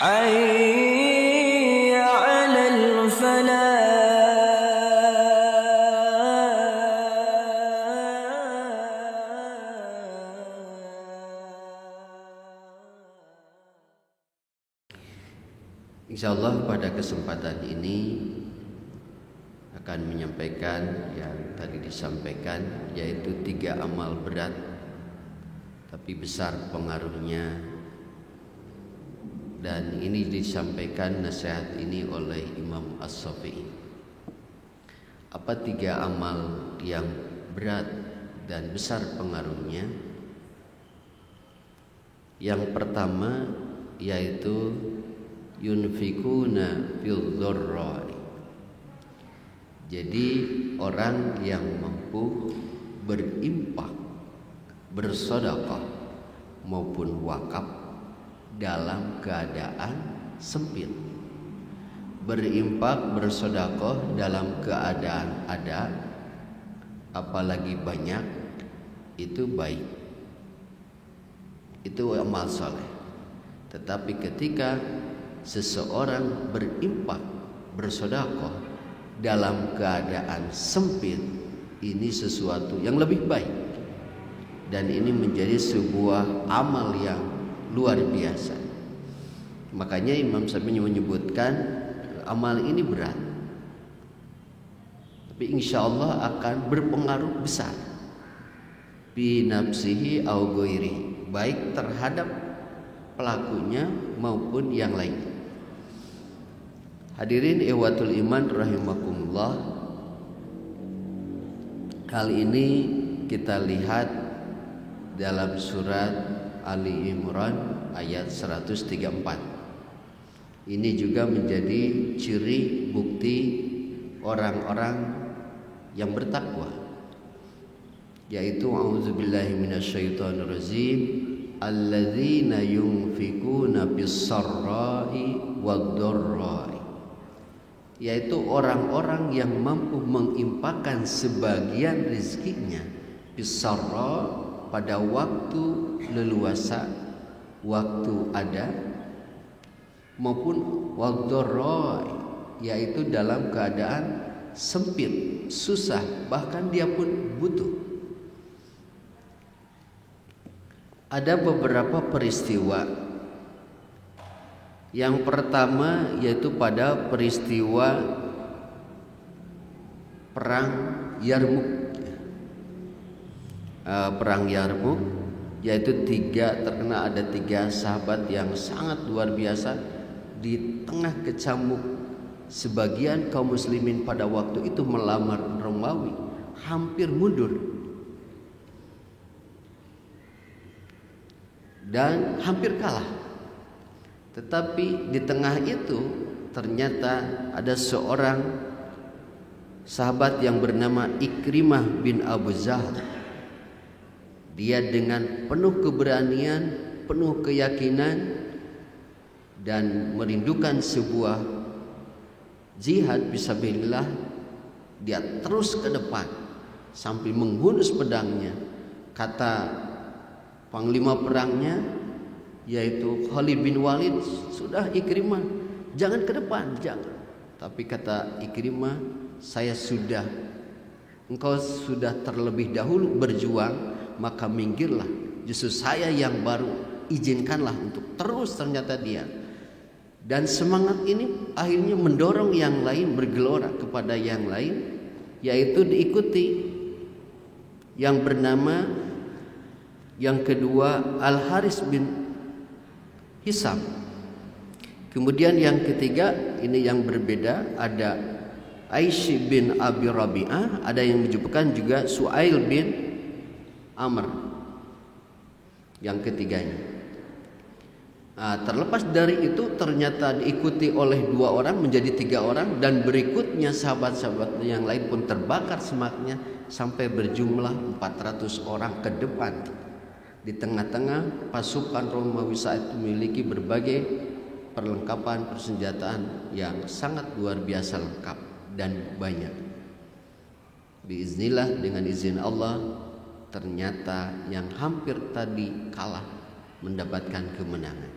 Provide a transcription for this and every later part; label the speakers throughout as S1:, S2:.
S1: حي على الفلاح.
S2: Insyaallah pada kesempatan ini akan menyampaikan yang tadi disampaikan, yaitu 3 amal berat tapi besar pengaruhnya, dan ini disampaikan nasihat ini oleh Imam As-Syafi'i. Apa 3 amal yang berat dan besar pengaruhnya? Yang pertama yaitu yunfikuna fil dharra'i. Jadi orang yang mampu berinfak, bersedekah maupun wakaf dalam keadaan sempit. Berinfak, bersedekah dalam keadaan ada, apalagi banyak, itu baik. Itu amal soleh. Tetapi ketika seseorang berinfak, bersedekah dalam keadaan sempit, ini sesuatu yang lebih baik, dan ini menjadi sebuah amal yang luar biasa. Makanya Imam Syafi'i menyebutkan amal ini berat, tapi insya Allah akan berpengaruh besar bi nafsihi au ghairi, baik terhadap pelakunya maupun yang lain. Hadirin ikhwatul iman rahimakumullah, kali ini kita lihat dalam surat Ali Imran ayat 134. Ini juga menjadi ciri bukti orang-orang yang bertakwa, yaitu a'udzubillahi minasyaitonirrajim, alladzina yunfikuna bis-sarra'i wad-dharra'i, yaitu orang-orang yang mampu menginfakkan sebagian rezekinya bis-sarra, pada waktu leluasa, waktu ada, maupun wad-dharra, yaitu dalam keadaan sempit, susah, bahkan dia pun butuh. Ada beberapa peristiwa. Yang pertama yaitu pada peristiwa perang Yarmuk. Perang Yarmuk, yaitu terkena ada 3 sahabat yang sangat luar biasa. Di tengah kecamuk, sebagian kaum muslimin pada waktu itu melamar Romawi, hampir mundur dan hampir kalah. Tetapi di tengah itu ternyata ada seorang sahabat yang bernama Ikrimah bin Abu Jahl. Dia dengan penuh keberanian, penuh keyakinan, dan merindukan sebuah jihad fisabilillah, dia terus ke depan sambil menghunus pedangnya. Kata panglima perangnya, yaitu Khalid bin Walid, sudah Ikrimah, jangan ke depan, jangan. Tapi kata Ikrimah, engkau sudah terlebih dahulu berjuang, maka minggirlah, justru saya yang baru, izinkanlah untuk terus. Ternyata dia, dan semangat ini akhirnya mendorong yang lain bergelora kepada yang lain, yaitu diikuti yang bernama yang kedua Al-Haris bin Hisam. Kemudian yang ketiga, ini yang berbeda, ada Aisyah bin Abi Rabi'ah, ada yang menyebutkan juga Su'ail bin Amr, yang ketiganya. Terlepas dari itu, ternyata diikuti oleh 2 orang menjadi 3 orang, dan berikutnya sahabat-sahabat yang lain pun terbakar semangatnya sampai berjumlah 400 orang ke depan. Di tengah-tengah pasukan Romawi saat itu memiliki berbagai perlengkapan persenjataan yang sangat luar biasa lengkap dan banyak. Biiznillah, dengan izin Allah, ternyata yang hampir tadi kalah mendapatkan kemenangan.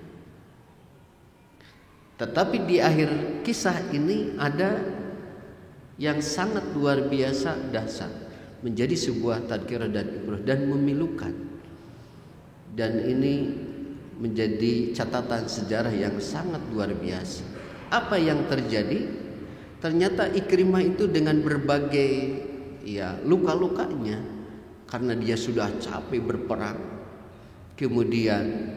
S2: Tetapi di akhir kisah ini ada yang sangat luar biasa dahsyat, menjadi sebuah tadkirah dan ibrah dan memilukan. Dan ini menjadi catatan sejarah yang sangat luar biasa. Apa yang terjadi? Ternyata Ikrimah itu dengan berbagai luka-lukanya, karena dia sudah capek berperang, kemudian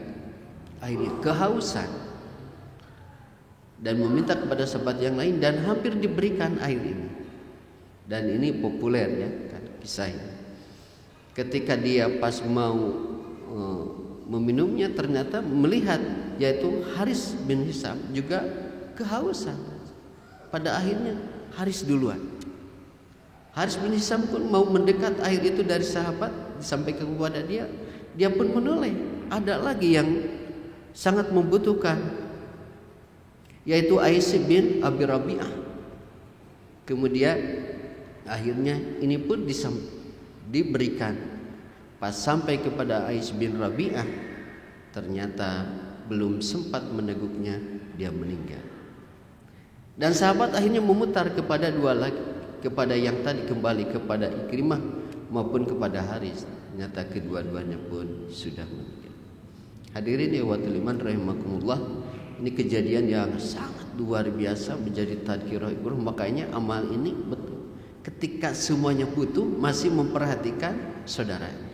S2: akhirnya kehausan dan meminta kepada sahabat yang lain dan hampir diberikan air ini. Dan ini populer ya kan kisah ini. Ketika dia pas mau meminumnya, ternyata melihat yaitu Haris bin Hisam juga kehausan. Pada akhirnya Haris duluan. Haris bin Hisam pun mau mendekat air itu dari sahabat, disampaikan kepada dia. Dia pun menoleh. Ada lagi yang sangat membutuhkan, yaitu Aisyah bin Abi Rabi'ah. Kemudian akhirnya ini pun diberikan. Pas sampai kepada Aisyah bin Rabi'ah, ternyata belum sempat meneguknya, dia meninggal. Dan sahabat akhirnya memutar kepada dua lagi, kepada yang tadi kembali kepada Ikrimah maupun kepada Haris. Ternyata kedua-duanya pun sudah meninggal. Hadirin ikhwatul iman rahimakumullah, ini kejadian yang sangat luar biasa, menjadi tadkirah ibrah. Makanya amal ini betul, ketika semuanya butuh masih memperhatikan saudaranya.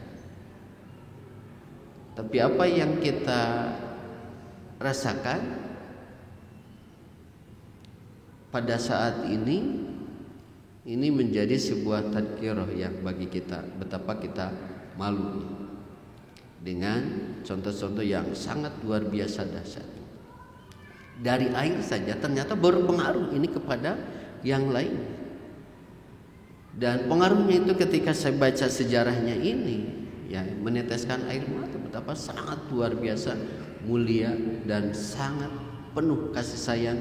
S2: Tapi apa yang kita rasakan pada saat ini menjadi sebuah tadkirah yang bagi kita betapa kita malu dengan contoh-contoh yang sangat luar biasa dahsyat. Dari air saja ternyata berpengaruh ini kepada yang lain. Dan pengaruhnya itu ketika saya baca sejarahnya ini, ya, meneteskan air mata, betapa sangat luar biasa mulia dan sangat penuh kasih sayang,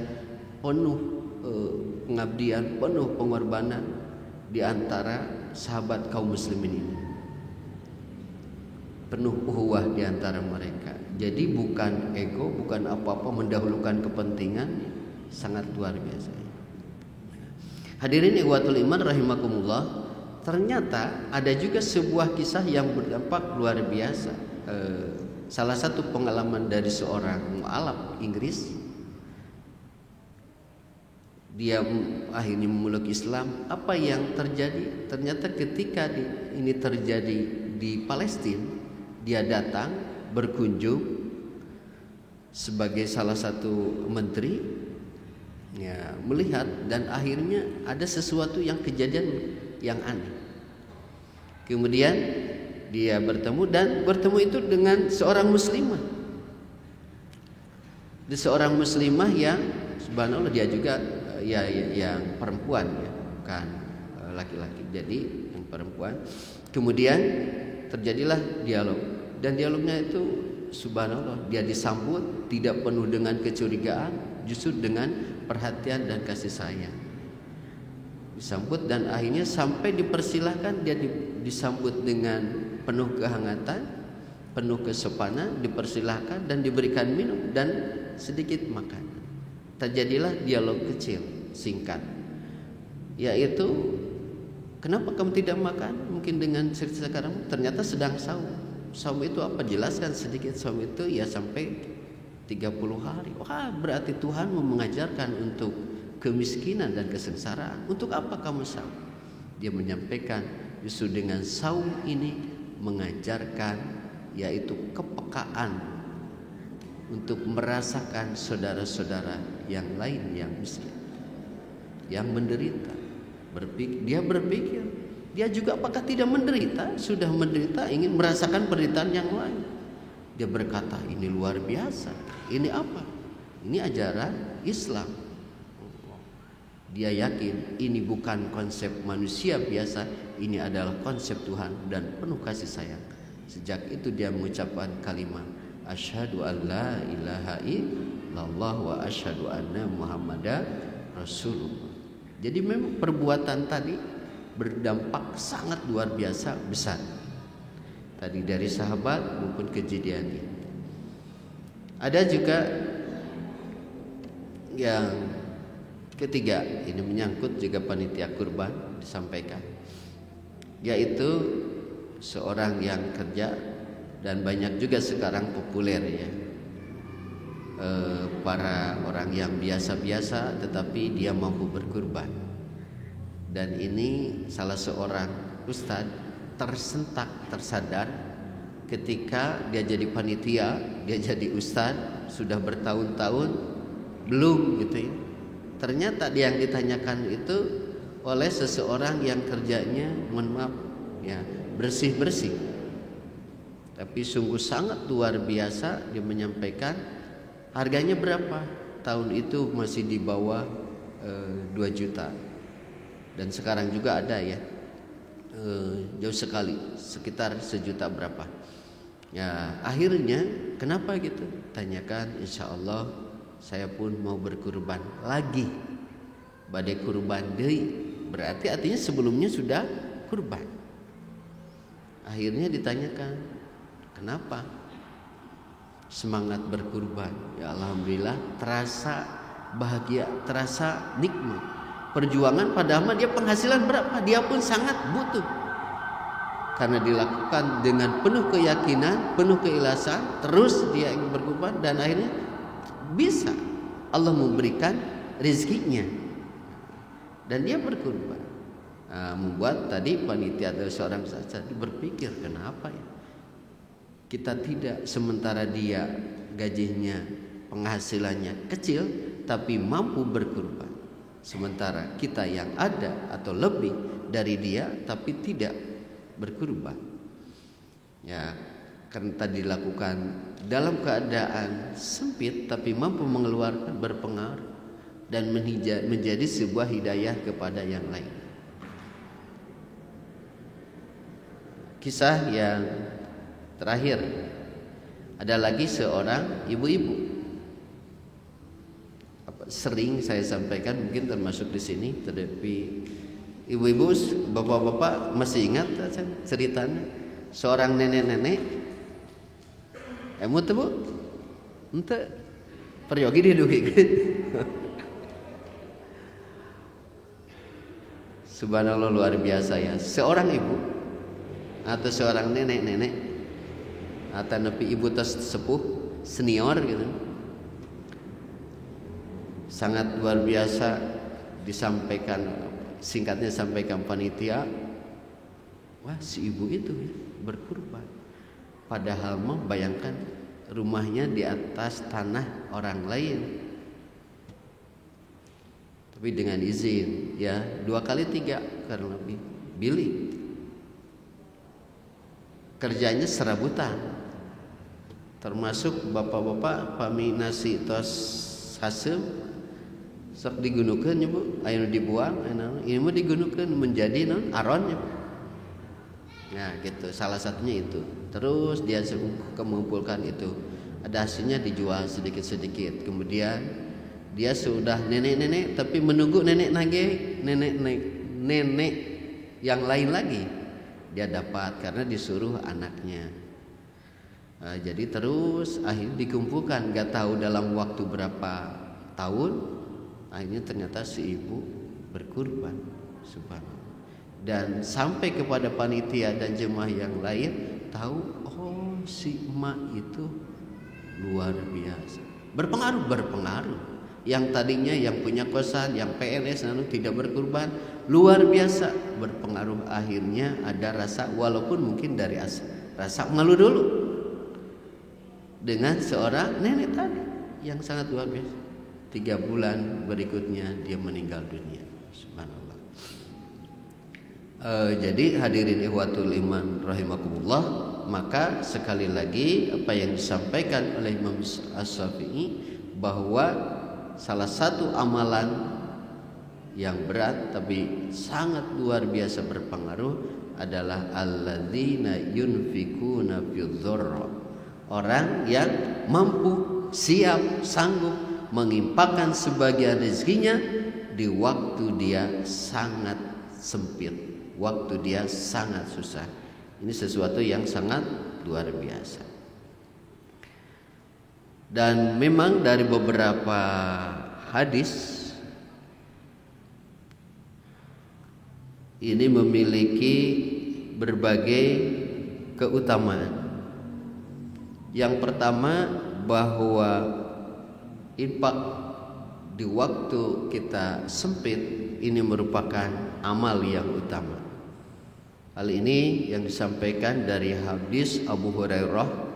S2: penuh pengabdian, penuh pengorbanan di antara sahabat kaum muslimin ini. Penuh ukhuwah di antara mereka. Jadi bukan ego, bukan apa-apa, mendahulukan kepentingan, sangat luar biasa. Hadirin ikhwatul iman rahimakumullah, ternyata ada juga sebuah kisah yang berdampak luar biasa. Salah satu pengalaman dari seorang mu'alaf Inggris, dia akhirnya memeluk Islam. Apa yang terjadi? Ternyata ketika ini terjadi di Palestina, dia datang berkunjung sebagai salah satu menteri, ya, melihat, dan akhirnya ada sesuatu yang kejadian yang aneh. Kemudian dia bertemu itu dengan seorang muslimah. Di seorang muslimah yang subhanallah dia juga yang perempuan, ya, bukan laki-laki. Jadi yang perempuan. Kemudian terjadilah dialog, dan dialognya itu subhanallah dia disambut tidak penuh dengan kecurigaan, justru dengan perhatian dan kasih sayang. Disambut dan akhirnya sampai dipersilahkan, dia disambut dengan penuh kehangatan, penuh kesopanan, dipersilahkan dan diberikan minum dan sedikit makan. Terjadilah dialog kecil singkat, yaitu kenapa kamu tidak makan? Mungkin dengan cerita sekarang, ternyata sedang saum. Saum itu apa? Jelaskan sedikit. Saum itu ya sampai 30 hari. Wah, berarti Tuhan mau mengajarkan untuk kemiskinan dan kesengsaraan. Untuk apa kamu saum? Dia menyampaikan justru dengan saum ini mengajarkan yaitu kepekaan untuk merasakan saudara-saudara yang lain yang miskin, yang menderita. Dia berpikir, dia juga apakah tidak menderita? Sudah menderita, ingin merasakan penderitaan yang lain. Dia berkata, ini luar biasa. Ini apa? Ini ajaran Islam. Dia yakin ini bukan konsep manusia biasa, ini adalah konsep Tuhan dan penuh kasih sayang. Sejak itu dia mengucapkan kalimat asyhadu an la ilaha illallah wa asyhadu anna muhammadar rasulullah. Jadi memang perbuatan tadi berdampak sangat luar biasa besar. Tadi dari sahabat maupun kejadian ini. Ada juga Yang ketiga, ini menyangkut juga panitia kurban disampaikan, yaitu seorang yang kerja, dan banyak juga sekarang populer ya, para orang yang biasa-biasa tetapi dia mampu berkurban. Dan ini salah seorang ustadz tersadar ketika dia jadi panitia, dia jadi ustadz sudah bertahun-tahun belum gitu ya. Ternyata yang ditanyakan itu oleh seseorang yang kerjanya mohon maaf ya bersih-bersih, tapi sungguh sangat luar biasa. Dia menyampaikan harganya berapa, tahun itu masih di bawah 2 juta, dan sekarang juga ada ya jauh sekali sekitar 1 juta berapa ya. Akhirnya kenapa gitu, tanyakan, insya Allah saya pun mau berkurban lagi, badai kurban deui, berarti artinya sebelumnya sudah kurban. Akhirnya ditanyakan, kenapa semangat berkurban? Ya alhamdulillah, terasa bahagia, terasa nikmat. Perjuangan padahal dia penghasilan berapa, dia pun sangat butuh. Karena dilakukan dengan penuh keyakinan, penuh keikhlasan, terus dia ingin berkurban, dan akhirnya bisa Allah memberikan rezekinya dan dia berkurban. Membuat tadi panitia atau seorang saja berpikir, kenapa ya kita tidak, sementara dia gajinya penghasilannya kecil tapi mampu berkurban, sementara kita yang ada atau lebih dari dia tapi tidak berkurban ya. Karena tadi dilakukan dalam keadaan sempit tapi mampu mengeluarkan, berpengaruh dan menjadi sebuah hidayah kepada yang lain. Kisah yang terakhir, ada lagi seorang ibu-ibu. Sering saya sampaikan, mungkin termasuk di sini, tetapi ibu-ibu, bapak-bapak masih ingat ceritanya seorang nenek-nenek. Emu tuh bu, ente peryogi dia dugi. Subhanallah, luar biasa ya. Seorang ibu atau seorang nenek-nenek atau nepi ibu sepuh senior gitu, sangat luar biasa disampaikan, singkatnya sampaikan panitia. Wah, si ibu itu berkurban. Padahal mah bayangkan rumahnya di atas tanah orang lain, tapi dengan izin ya 2 kali 3 karena lebih bilik. Kerjanya serabutan, termasuk bapak-bapak pami nasi tos hasem sok digunukeun nya Bu, aya dibuang, ini mah digunukeun menjadi non aron ya. Nah gitu, salah satunya itu. Terus dia mengumpulkan itu, ada hasilnya dijual sedikit-sedikit. Kemudian dia sudah nenek-nenek tapi menunggu nenek yang lain lagi dia dapat karena disuruh anaknya. Jadi terus akhirnya dikumpulkan, gak tahu dalam waktu berapa tahun, akhirnya ternyata si ibu berkurban. Subhanallah. Dan sampai kepada panitia dan jemaah yang lain tahu, oh si emak itu luar biasa, berpengaruh. Yang tadinya yang punya kosan, yang PNS tidak berkurban, luar biasa berpengaruh. Akhirnya ada rasa, walaupun mungkin dari rasa malu dulu dengan seorang nenek tadi yang sangat luar biasa. 3 bulan berikutnya dia meninggal dunia. Subhanallah. Jadi hadirin ikhwatul iman rahimakumullah, maka sekali lagi apa yang disampaikan oleh Imam Asy-Syafi'i bahwa salah satu amalan yang berat tapi sangat luar biasa berpengaruh adalah alladzina yunfikuna fid-dharra, orang yang mampu, siap, sanggup mengimpakkan sebagian rezekinya di waktu dia sangat sempit, waktu dia sangat susah. Ini sesuatu yang sangat luar biasa. Dan memang dari beberapa hadis ini memiliki berbagai keutamaan. Yang pertama, bahwa infak di waktu kita sempit ini merupakan amal yang utama. Hal ini yang disampaikan dari hadis Abu Hurairah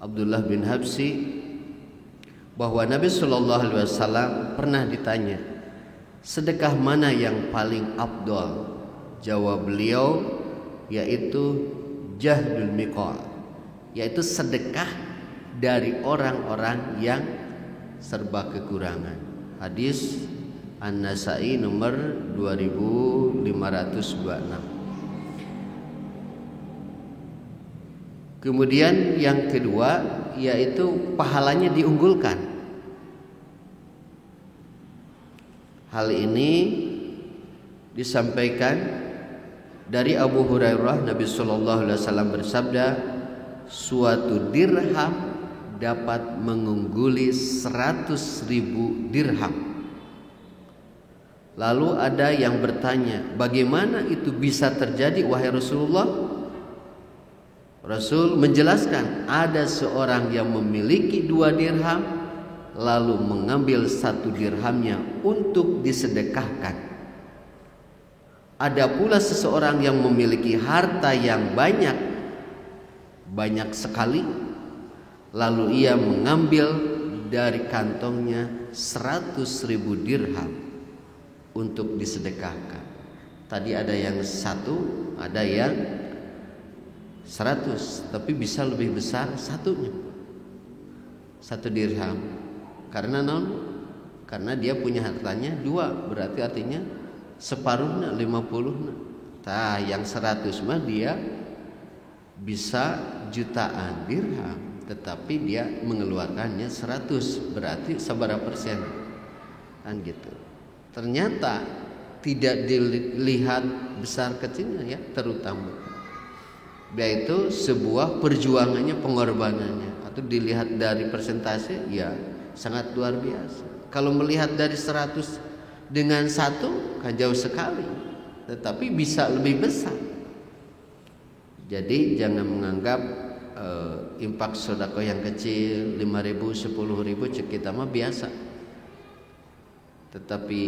S2: Abdullah bin Habsyi, bahwa Nabi Shallallahu Alaihi Wasallam pernah ditanya, sedekah mana yang paling afdal? Jawab beliau, yaitu jahdul miqal, yaitu sedekah dari orang-orang yang serba kekurangan. Hadis An-Nasa'i nomor 2526. Kemudian yang kedua, yaitu pahalanya diunggulkan. Hal ini disampaikan dari Abu Hurairah. Nabi Shallallahu Alaihi Wasallam bersabda, suatu dirham dapat mengungguli 100.000 dirham. Lalu ada yang bertanya, bagaimana itu bisa terjadi wahai Rasulullah? Rasul menjelaskan, ada seorang yang memiliki 2 dirham lalu mengambil 1 dirhamnya untuk disedekahkan. Ada pula seseorang yang memiliki harta yang banyak sekali, lalu ia mengambil dari kantongnya 100.000 dirham untuk disedekahkan. Tadi ada yang 1, ada yang 100, tapi bisa lebih besar satunya, 1 dirham. Karena karena dia punya hartanya 2, berarti artinya separuhnya 50. Nah, yang 100 mah dia bisa jutaan dirham, tetapi dia mengeluarkannya 100, berarti seberapa persen? Kan gitu. Ternyata tidak dilihat besar kecilnya ya, terutama yaitu sebuah perjuangannya, pengorbanannya, atau dilihat dari persentase ya sangat luar biasa. Kalau melihat dari 100 dengan 1 kan jauh sekali, tetapi bisa lebih besar. Jadi jangan menganggap infak sedekah yang kecil 5.000, 10.000 cek kita mah biasa. Tetapi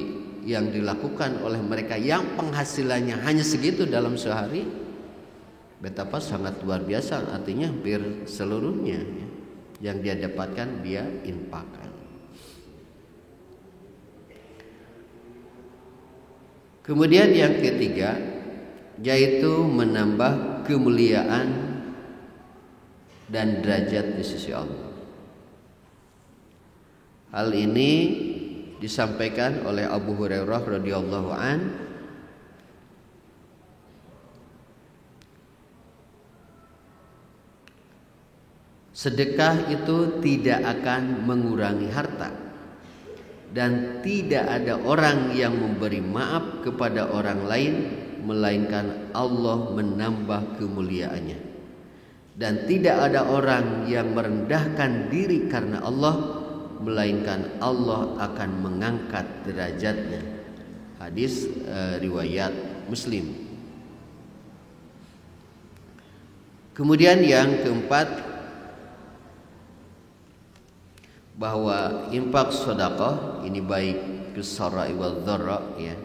S2: yang dilakukan oleh mereka yang penghasilannya hanya segitu dalam sehari, betapa sangat luar biasa. Artinya hampir seluruhnya ya, yang dia dapatkan dia infakkan. Kemudian yang ketiga, yaitu menambah kemuliaan dan derajat di sisi Allah. Hal ini disampaikan oleh Abu Hurairah radhiyallahu an, sedekah itu tidak akan mengurangi harta, dan tidak ada orang yang memberi maaf kepada orang lain melainkan Allah menambah kemuliaannya, dan tidak ada orang yang merendahkan diri karena Allah melainkan Allah akan mengangkat derajatnya. Hadis riwayat Muslim. Kemudian yang keempat, bahwa infak sedekah ini baik fissarai wal dharra ya,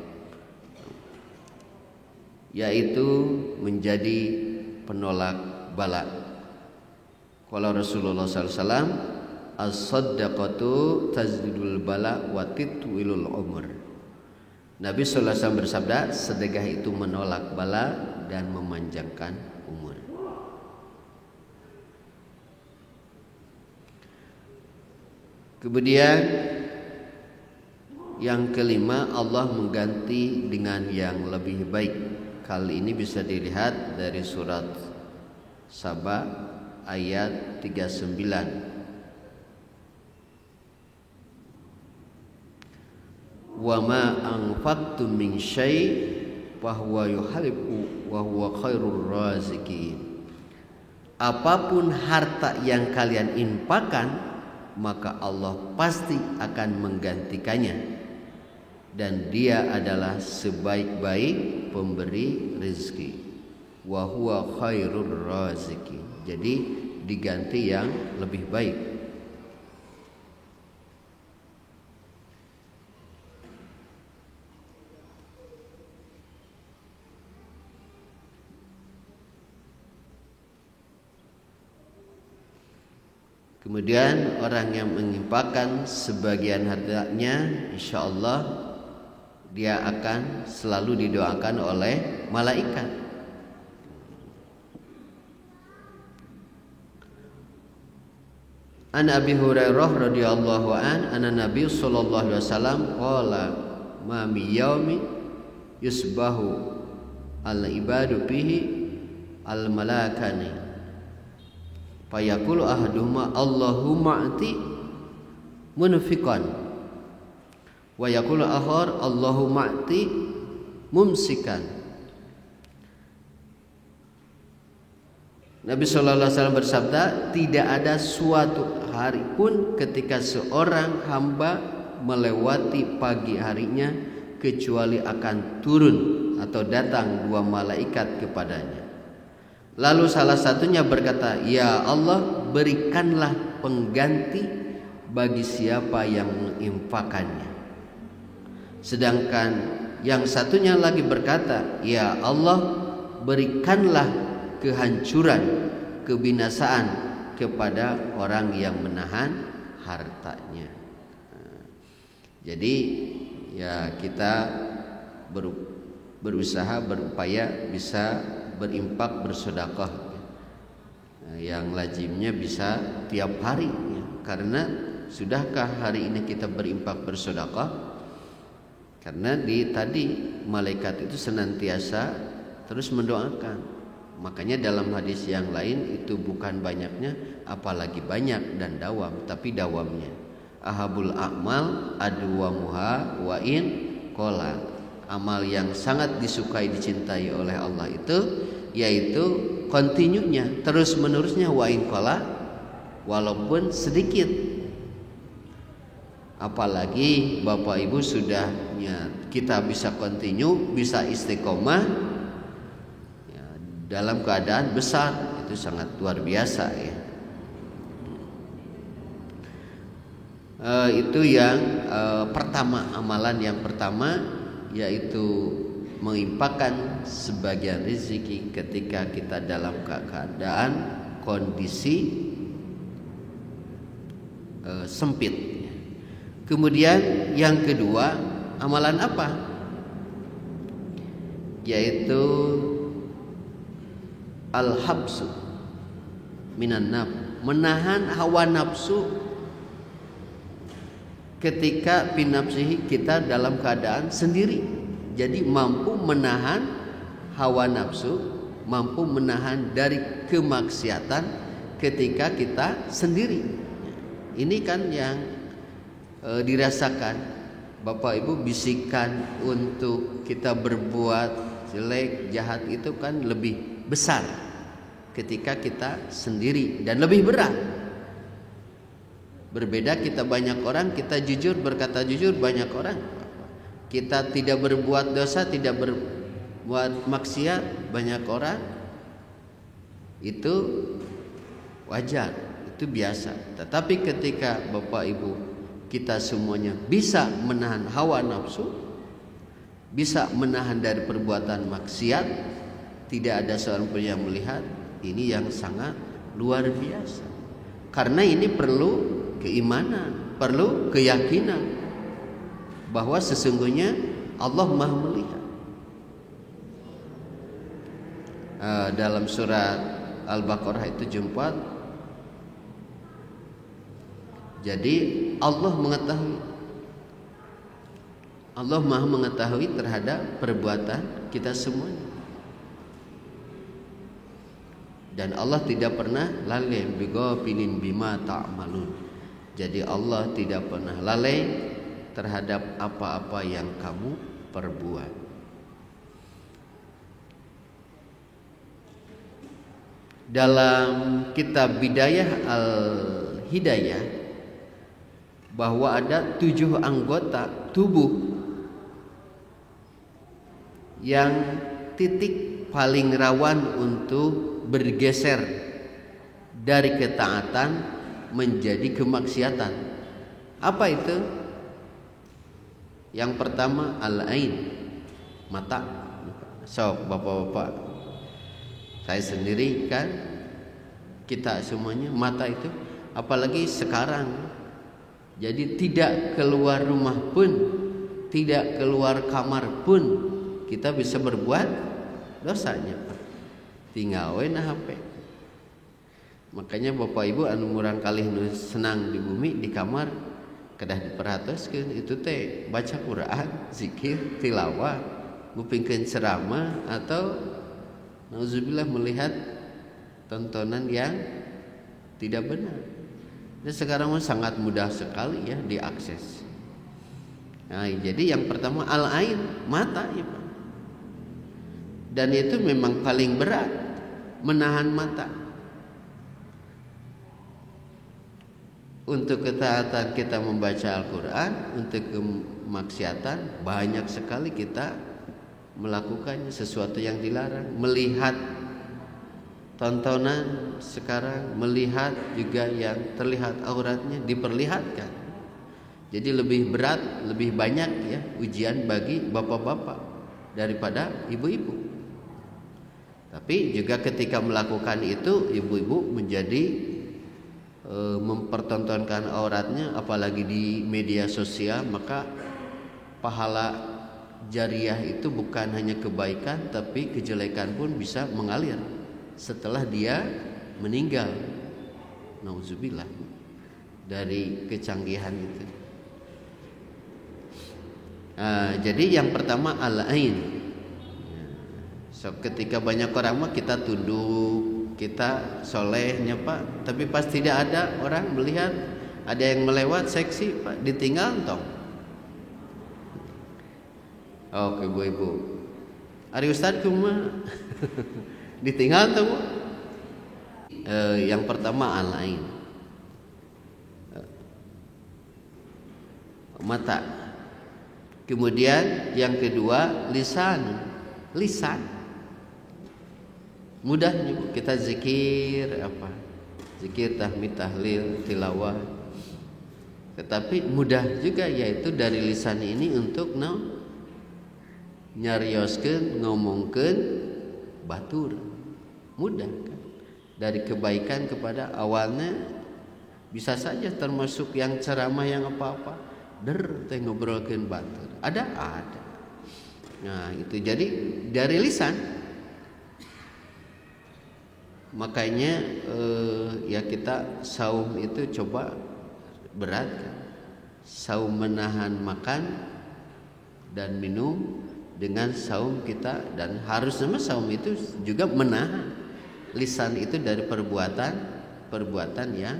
S2: yaitu menjadi penolak bala. Kalau Rasulullah SAW, as-saddaqatu tazdidul bala wa titwilul umur. Nabi sallallahu alaihi wasallam bersabda, sedekah itu menolak bala dan memanjangkan umur. Kemudian yang kelima, Allah mengganti dengan yang lebih baik. Kali ini bisa dilihat dari surat Saba ayat 39. Wa ma anfaqtum min syai' fa huwa yuhibbu wa huwa khairur raziqin. Apapun harta yang kalian infakkan, maka Allah pasti akan menggantikannya, dan Dia adalah sebaik-baik pemberi rezeki. Wa huwa khairur raziki. Jadi diganti yang lebih baik. Kemudian orang yang menginfakkan sebagian hartanya, insya Allah dia akan selalu didoakan oleh malaikat. An Abi Hurairah radhiyallahu anna Nabi sallallahu alaihi wasallam qala ma mi yaumi yusbahu al ibadu bihi al malakani fayaqulu ahaduhuma Allahumma ati munfiqan wa yaqulu akhar Allahumma ati mumsikan. Nabi sallallahu alaihi wasallam bersabda, tidak ada suatu hari pun ketika seorang hamba melewati pagi harinya kecuali akan turun atau datang dua malaikat kepadanya. Lalu salah satunya berkata, ya Allah, berikanlah pengganti bagi siapa yang menginfakannya. Sedangkan yang satunya lagi berkata, ya Allah, berikanlah kehancuran, kebinasaan kepada orang yang menahan hartanya. Jadi ya kita berusaha, berupaya bisa berinfak, bersedekah. Yang lazimnya bisa tiap hari ya. Karena sudahkah hari ini kita berinfak, bersedekah? Karena tadi malaikat itu senantiasa terus mendoakan. Makanya dalam hadis yang lain itu bukan banyaknya, apalagi banyak dan dawam, tapi dawamnya. Ahabul a'mal adwamuha wa in qala. Amal yang sangat disukai, dicintai oleh Allah itu yaitu kontinunya, terus menerusnya, wa in qala, walaupun sedikit. Apalagi Bapak Ibu sudahnya kita bisa kontinu, bisa istiqomah ya, dalam keadaan besar, itu sangat luar biasa ya. Itu yang pertama, amalan yang pertama yaitu menginfakkan sebagian rezeki ketika kita dalam keadaan kondisi sempit. Kemudian yang kedua, amalan apa? Yaitu al-habsu minan nafs, menahan hawa nafsu ketika binafsihi, kita dalam keadaan sendiri. Jadi mampu menahan hawa nafsu, mampu menahan dari kemaksiatan ketika kita sendiri. Ini kan yang dirasakan Bapak Ibu, bisikan untuk kita berbuat jelek, jahat itu kan lebih besar ketika kita sendiri dan lebih berat. Berbeda kita banyak orang, kita jujur, berkata jujur, banyak orang kita tidak berbuat dosa, tidak berbuat maksiat, banyak orang itu wajar, itu biasa. Tetapi ketika Bapak Ibu kita semuanya bisa menahan hawa nafsu, bisa menahan dari perbuatan maksiat, tidak ada seorang pun yang melihat, ini yang sangat luar biasa. Karena ini perlu keimanan, perlu keyakinan bahwa sesungguhnya Allah Maha melihat. Dalam surat Al-Baqarah itu jumpa, jadi Allah mengetahui, Allah Maha mengetahui terhadap perbuatan kita semuanya. Dan Allah tidak pernah lalai, bighafilin bima ta'malun. Jadi Allah tidak pernah lalai terhadap apa-apa yang kamu perbuat. Dalam kitab Bidayah Al-Hidayah bahwa ada 7 anggota tubuh yang titik paling rawan untuk bergeser dari ketaatan menjadi kemaksiatan. Apa itu? Yang pertama al-ain, mata. So, bapak-bapak, saya sendiri kan, kita semuanya mata itu, apalagi sekarang. Jadi tidak keluar rumah pun, tidak keluar kamar pun kita bisa berbuat dosanya. Tinggal na HP. Makanya bapak ibu anu murang kalih senang di bumi di kamar kedah diperhatoskeun itu teh baca Quran, zikir, tilawah, ngupingkeun ceramah atau nauzubillah melihat tontonan yang tidak benar. Dan sekarang sangat mudah sekali ya diakses. Nah, jadi yang pertama al-ain, mata ya Pak. Dan itu memang paling berat, menahan mata. Untuk ketaatan kita membaca Al-Quran, untuk kemaksiatan banyak sekali kita melakukannya, sesuatu yang dilarang. Melihat tontonan sekarang, melihat juga yang terlihat auratnya diperlihatkan. Jadi lebih berat, lebih banyak ya ujian bagi bapak-bapak daripada ibu-ibu. Tapi juga ketika melakukan itu, ibu-ibu menjadi mempertontonkan auratnya, apalagi di media sosial, maka pahala jariah itu bukan hanya kebaikan, tapi kejelekan pun bisa mengalir setelah dia meninggal. Nauzubillah dari kecanggihan itu. Jadi yang pertama al-ain. So, ketika banyak orang mah kita tunduk, kita solehnya Pak, tapi pas tidak ada orang melihat, ada yang melewat seksi Pak, ditinggal tong. Oke ibu-ibu, ari Ustad kumaha? Ditinggal tong. Yang pertama al-ain, mata. Kemudian yang kedua lisan. Mudahnya kita zikir apa? Zikir, tahmid, tahlil, tilawah. Tetapi mudah juga yaitu dari lisan ini untuk nyarioskeun, ngomongkeun batur. Mudah kan? Dari kebaikan kepada awalnya bisa saja termasuk yang ceramah yang apa-apa. Teh ngobrolkeun batur. Ada. Nah, itu jadi dari lisan. Makanya ya kita saum itu coba berat kan? Saum menahan makan dan minum dengan saum kita, dan harusnya saum itu juga menahan lisan itu dari perbuatan yang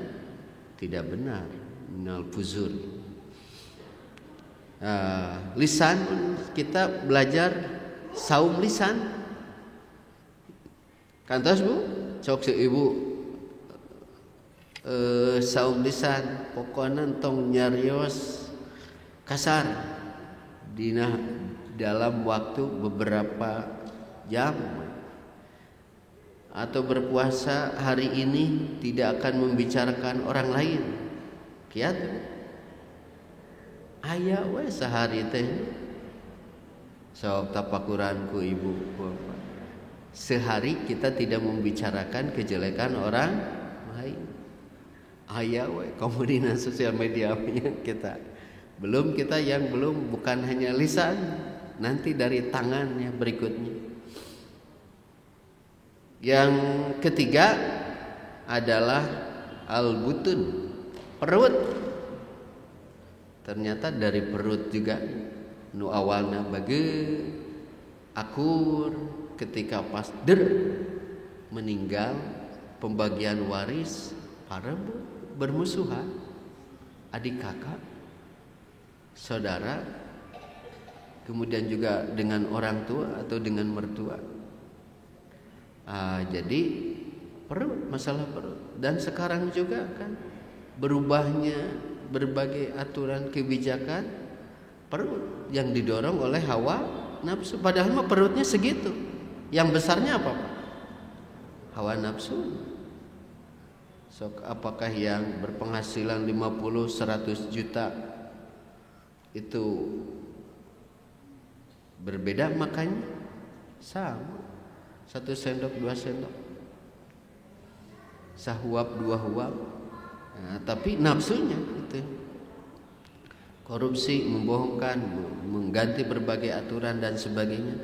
S2: tidak benar, minal fuzur. Lisan kita belajar saum lisan. Kantos Bu? Cok si ibu saum lisan pokoknya tong nyarios kasar dina dalam waktu beberapa jam, atau berpuasa hari ini tidak akan membicarakan orang lain. Kiat aya we sehari teh sok tapakuran ku ibu bapak. Sehari kita tidak membicarakan kejelekan orang lain. Aya we komunitas sosial media kita. Belum kita yang belum, bukan hanya lisan, nanti dari tangannya berikutnya. Yang ketiga adalah al-butun, perut. Ternyata dari perut juga nu awalna bage akur, ketika pas meninggal pembagian waris para bermusuhan, adik kakak, saudara, kemudian juga dengan orang tua atau dengan mertua. Jadi perut, masalah perut. Dan sekarang juga kan berubahnya berbagai aturan kebijakan perut yang didorong oleh hawa nafsu. Padahal mah perutnya segitu. Yang besarnya apa? Hawa nafsu. Sok apakah yang berpenghasilan 50-100 juta itu berbeda makannya? Sama. 1 sendok 2 sendok. Sahuap 2 huap. Nah, tapi nafsunya itu. Korupsi, membohongkan, mengganti berbagai aturan dan sebagainya.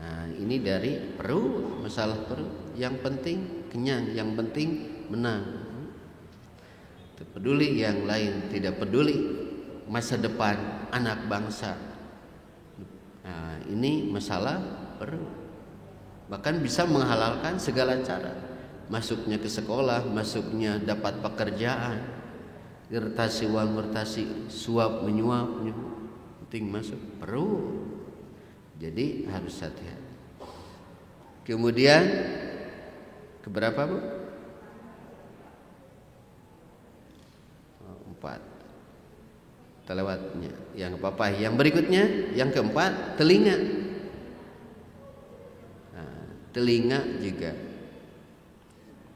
S2: Nah, ini dari perut, masalah perut. Yang penting kenyang, yang penting menang. Tidak peduli yang lain, tidak peduli masa depan anak bangsa. Nah, ini masalah perut. Bahkan bisa menghalalkan segala cara. Masuknya ke sekolah, masuknya dapat pekerjaan, irtasi wal murtasi, suap menyuap, penting masuk perut. Jadi harus hati-hati. Kemudian keberapa, Bu? 4. Terlewatnya. Yang apa? Yang berikutnya, yang keempat, telinga. Nah, telinga juga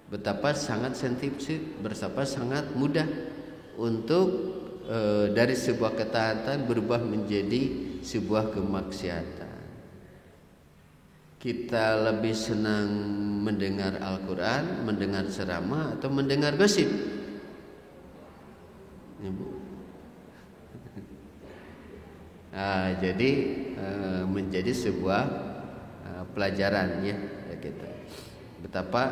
S2: betapa sangat sensitif, betapa sangat mudah untuk dari sebuah ketaatan berubah menjadi sebuah kemaksiatan. Kita lebih senang mendengar Al-Quran, mendengar ceramah, atau mendengar gosip? Ibu. Nah, jadi menjadi sebuah pelajaran ya kita. Betapa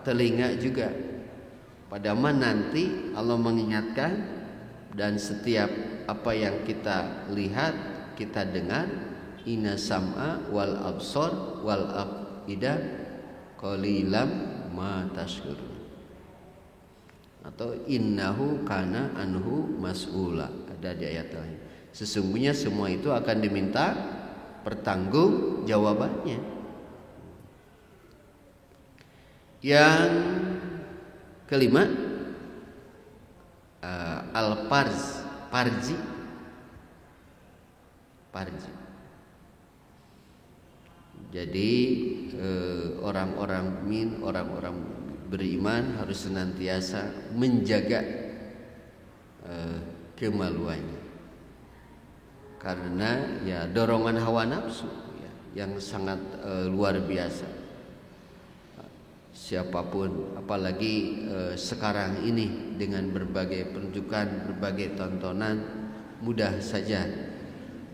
S2: telinga juga. Pada mana nanti Allah mengingatkan, dan setiap apa yang kita lihat, kita dengar, inna sam'a wal absar wal afida qalilam ma tashkurun, atau innahu kana anhu mas'ula. Ada di ayat lain. Sesungguhnya semua itu akan diminta pertanggungjawabannya. Yang kelima, parji. Jadi orang-orang beriman harus senantiasa menjaga kemaluannya, karena ya dorongan hawa nafsu ya, yang sangat luar biasa. Siapapun, apalagi sekarang ini dengan berbagai penunjukan, berbagai tontonan, mudah saja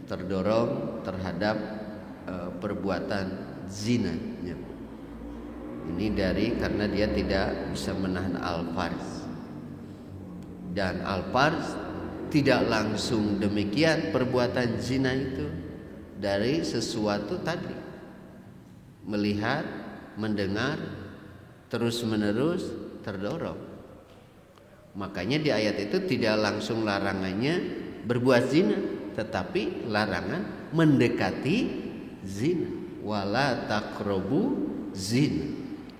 S2: terdorong terhadap perbuatan zina. Ini karena dia tidak bisa menahan al-farj. Dan al-farj tidak langsung demikian, perbuatan zina itu dari sesuatu tadi, melihat, mendengar, terus-menerus terdorong. Makanya di ayat itu tidak langsung larangannya berbuat zina, tetapi larangan mendekati zina. Wala taqrabu zina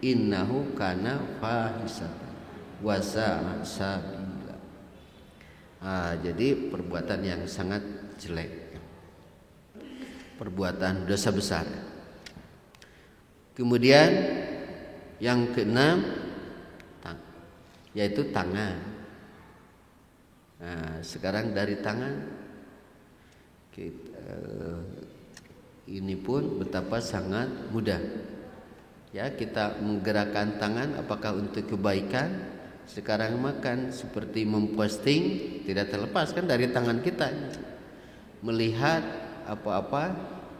S2: innahu kana fahisatan wa sa'a sabila. Jadi perbuatan yang sangat jelek, perbuatan dosa besar. Kemudian yang keenam, yaitu tangan. Nah, sekarang dari tangan ini pun betapa sangat mudah. Ya, kita menggerakkan tangan apakah untuk kebaikan. Sekarang makan seperti memposting, tidak terlepas kan dari tangan kita. Melihat apa-apa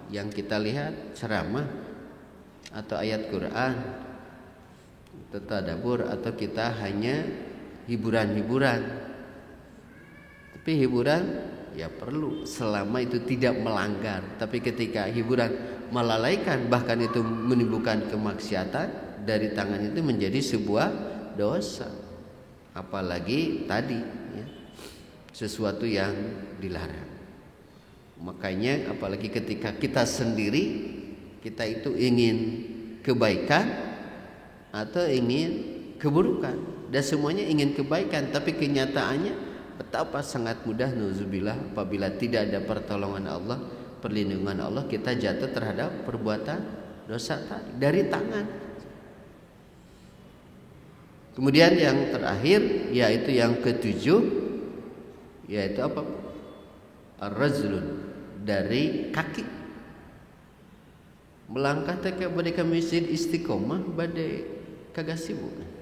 S2: yang kita lihat, ceramah atau ayat Quran, tadabur, atau kita hanya hiburan-hiburan. Tapi hiburan ya perlu selama itu tidak melanggar. Tapi ketika hiburan melalaikan, bahkan itu menimbulkan kemaksiatan, dari tangan itu menjadi sebuah dosa. Apalagi tadi ya, sesuatu yang dilarang. Makanya apalagi ketika kita sendiri, kita itu ingin kebaikan atau ingin keburukan, dan semuanya ingin kebaikan, tapi kenyataannya Betapa sangat mudah nauzubillah apabila tidak ada pertolongan Allah, perlindungan Allah, kita jatuh terhadap perbuatan dosa tadi dari tangan. Kemudian yang terakhir yaitu yang ketujuh, yaitu apa? Ar-rajulun, dari kaki. Melangkah teh ke bade ka masjid Istiqomah bade kagak sibuk.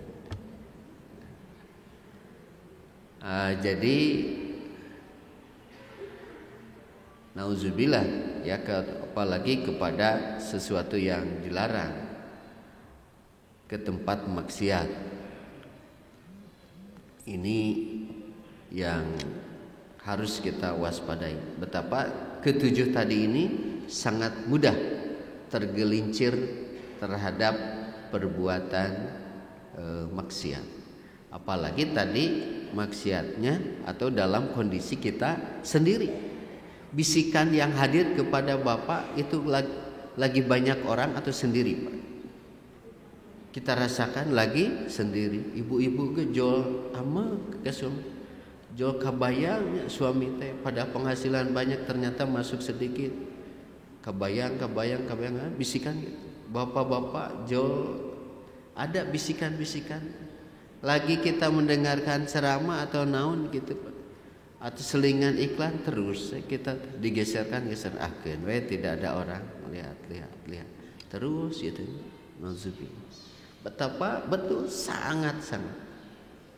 S2: Jadi nauzubillah ya, apalagi kepada sesuatu yang dilarang, ke tempat maksiat. Ini yang harus kita waspadai. Betapa ketujuh tadi ini sangat mudah tergelincir terhadap perbuatan maksiat. Apalagi tadi maksiatnya atau dalam kondisi kita sendiri. Bisikan yang hadir kepada Bapak itu lagi banyak orang atau sendiri, Pak? Kita rasakan lagi sendiri. Ibu-ibu ke jual ama ke suami, jual kabayang suami teh pada penghasilan banyak ternyata masuk sedikit. Kabayang bisikan gitu. Bapak-bapak jual, ada bisikan-bisikan. Lagi kita mendengarkan ceramah atau naun gitu, Pak, atau selingan iklan, terus kita digeserkan akhirnya tidak ada orang lihat terus gitu. Nauzubillah. Betapa betul sangat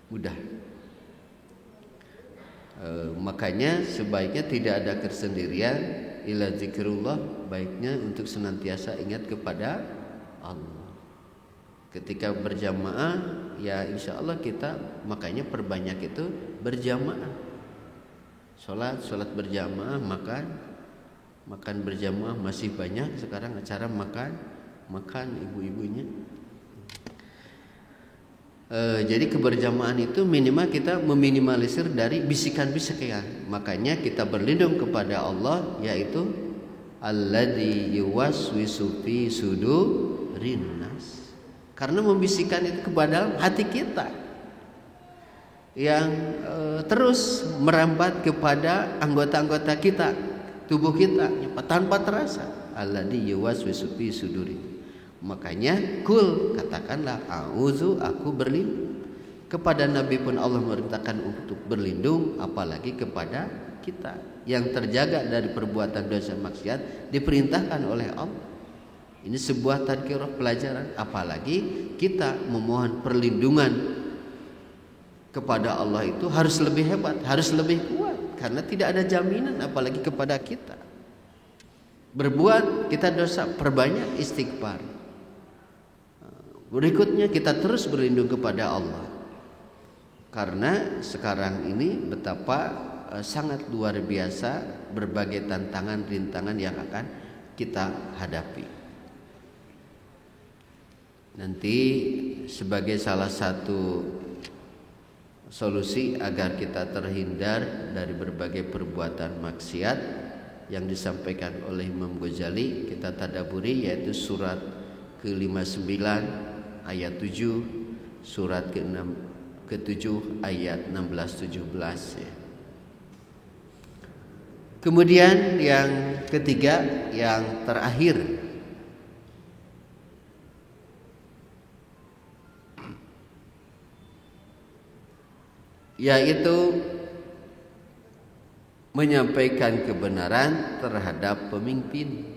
S2: mudah. Makanya sebaiknya tidak ada kesendirian, ila zikrullah, baiknya untuk senantiasa ingat kepada Allah. Ketika berjamaah ya insya Allah kita makanya perbanyak itu berjamaah. Sholat berjamaah, makan berjamaah, masih banyak sekarang acara makan ibu-ibunya. Jadi keberjamaah itu minimal kita meminimalisir dari bisikan-bisikan. Makanya kita berlindung kepada Allah, yaitu alladzi yuwaswisu fi sudurin nas. Karena membisikkan itu kepada hati kita yang terus merambat kepada anggota-anggota kita, tubuh kita tanpa terasa. Alladzi yuwaswisu fi sudurin. Makanya katakanlah a'udzu, aku berlindung. Kepada Nabi pun Allah memerintahkan untuk berlindung, apalagi kepada kita yang terjaga dari perbuatan dosa maksiat diperintahkan oleh Allah. Ini sebuah tadkirah, pelajaran, apalagi kita memohon perlindungan kepada Allah itu harus lebih hebat, harus lebih kuat, karena tidak ada jaminan apalagi kepada kita. Berbuat kita dosa, perbanyak istighfar. Berikutnya kita terus berlindung kepada Allah. Karena sekarang ini betapa sangat luar biasa berbagai tantangan, rintangan yang akan kita hadapi. Nanti sebagai salah satu solusi agar kita terhindar dari berbagai perbuatan maksiat yang disampaikan oleh Imam Ghazali, kita tadaburi, yaitu surat ke-59 ayat 7, surat ke-7 ayat 16-17 ya. Kemudian yang ketiga, yang terakhir, yaitu menyampaikan kebenaran terhadap pemimpin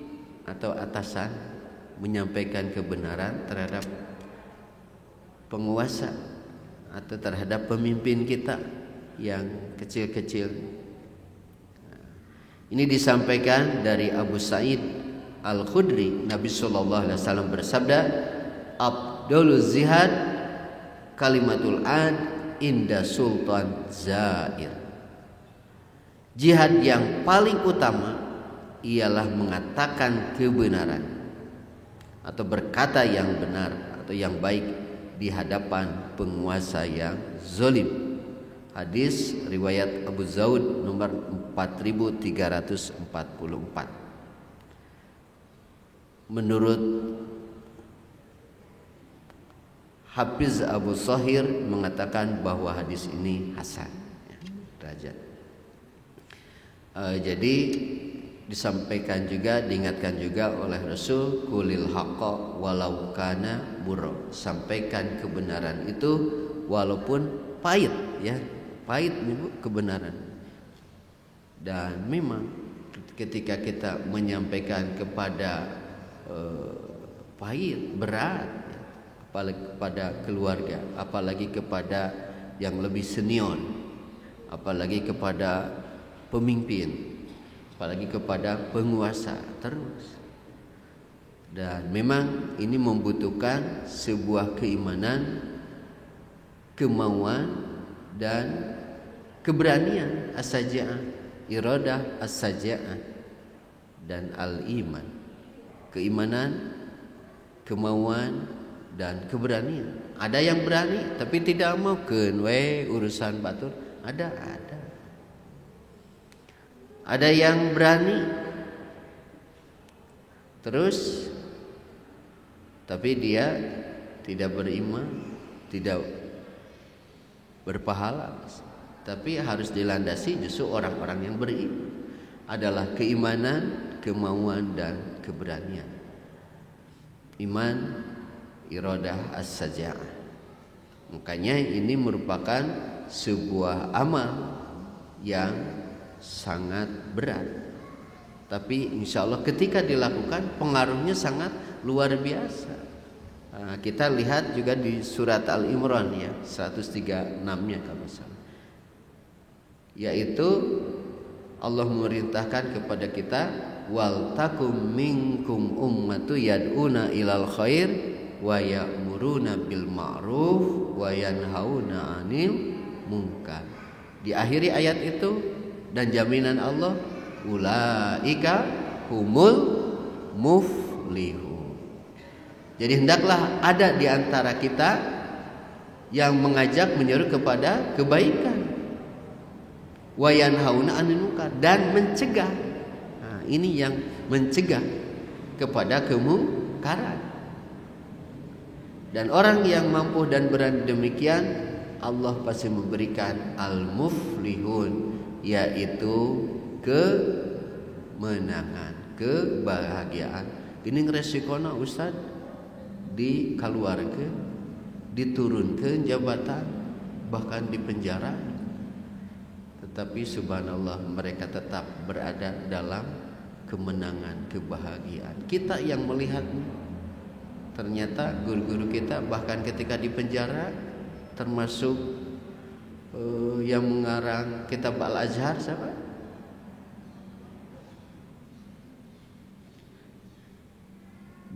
S2: atau atasan, menyampaikan kebenaran terhadap penguasa atau terhadap pemimpin kita yang kecil-kecil. Ini disampaikan dari Abu Sa'id Al-Khudri. Nabi SAW bersabda, Abdul zihad kalimatul ad inda sultan zair. Jihad yang paling utama ialah mengatakan kebenaran atau berkata yang benar atau yang baik di hadapan penguasa yang zalim. Hadis riwayat Abu Daud nomor 4344. Menurut Hafiz Abu Shahir mengatakan bahwa hadis ini hasan. derajat. Jadi disampaikan juga, diingatkan juga oleh Rasul, qulil haqqa walau kana murra. Sampaikan kebenaran itu walaupun pahit, ya. Pahit nih kebenaran. Dan memang ketika kita menyampaikan kepada pahit, berat, ya, apalagi kepada keluarga, apalagi kepada yang lebih senior, apalagi kepada pemimpin, apalagi kepada penguasa terus. Dan memang ini membutuhkan sebuah keimanan, kemauan dan keberanian, as-saja'ah, iradah as-saja'ah dan al-iman. Keimanan, kemauan dan keberanian. Ada yang berani tapi tidak mau urusan batur, ada. Ada yang berani terus tapi dia tidak beriman, tidak berpahala. Tapi harus dilandasi justru orang-orang yang beriman, adalah keimanan, kemauan dan keberanian. Iman, iradah as-saja'ah. Makanya ini merupakan sebuah amal yang sangat berat, tapi insya Allah ketika dilakukan pengaruhnya sangat luar biasa. Kita lihat juga di surat Al-Imran, ya, 136-nya kalau salah, yaitu Allah memerintahkan kepada kita, wal takum minkum ummatu yad'una ilal khair wa ya'muruna bil ma'ruf wa yanhauna 'anil munkar. Diakhiri ayat itu dan jaminan Allah, ulaika humul muflihun. Jadi hendaklah ada di antara kita yang mengajak, menyeru kepada kebaikan, wa yanhauna 'anil munkar, dan mencegah. Nah, ini yang mencegah kepada kemungkaran. Dan orang yang mampu dan berani demikian, Allah pasti memberikan al-muflihun, yaitu kemenangan, kebahagiaan. Ini resikonya Ustaz, dikeluarkan, diturunkan jabatan, bahkan dipenjara. Tetapi subhanallah mereka tetap berada dalam kemenangan, kebahagiaan. Kita yang melihatnya, ternyata guru-guru kita bahkan ketika dipenjara, termasuk yang mengarang kitab Al-Azhar siapa?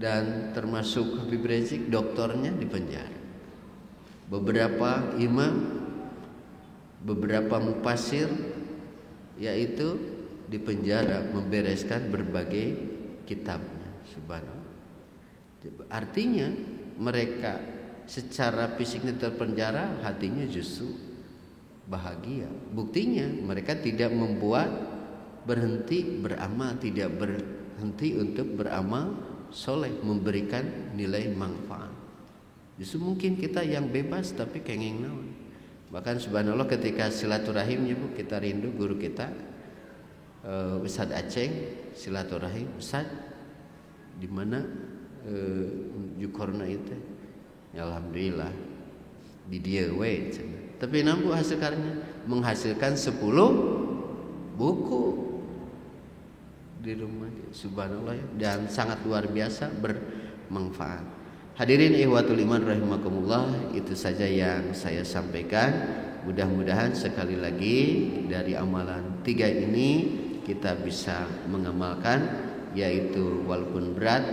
S2: Dan termasuk Habib Rizik, doktornya dipenjara. Beberapa imam, beberapa mufassir yaitu dipenjara membereskan berbagai kitabnya. Subhanallah. Artinya mereka secara fisiknya terpenjara, hatinya justru bahagia. Buktinya mereka tidak membuat berhenti beramal, tidak berhenti untuk beramal soleh, memberikan nilai manfaat. Justru mungkin kita yang bebas tapi kenging naon. Bahkan subhanallah ketika silaturahimnya Bu, kita rindu guru kita Ustaz Aceh silaturahim, Ustaz di mana jukorna itu? Ya, alhamdulillah di dia we. Tapi nampu hasil karyanya menghasilkan 10 buku di rumah, subhanallah, dan sangat luar biasa bermanfaat. Hadirin ihwatul iman rahimakumullah, itu saja yang saya sampaikan. Mudah-mudahan sekali lagi dari amalan 3 ini kita bisa mengamalkan, yaitu walaupun berat,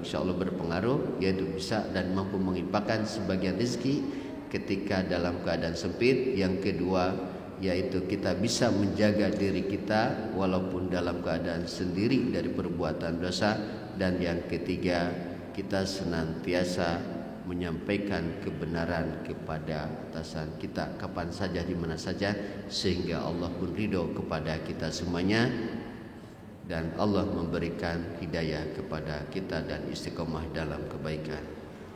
S2: insyaallah berpengaruh, yaitu bisa dan mampu mengimpakkan sebagian rezeki ketika dalam keadaan sempit. Yang kedua, yaitu kita bisa menjaga diri kita walaupun dalam keadaan sendiri dari perbuatan dosa. Dan yang ketiga, kita senantiasa menyampaikan kebenaran kepada atasan kita kapan saja, di mana saja, sehingga Allah pun ridho kepada kita semuanya, dan Allah memberikan hidayah kepada kita dan istiqomah dalam kebaikan.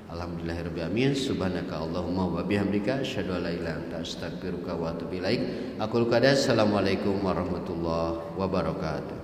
S2: Alhamdulillahirabbil alamin. Subhanaka Allahumma wa bihamdika asyhadu an la ilaha illa anta astaghfiruka wa atubu ilaik. Aqulu qada. Assalamualaikum warahmatullahi wabarakatuh.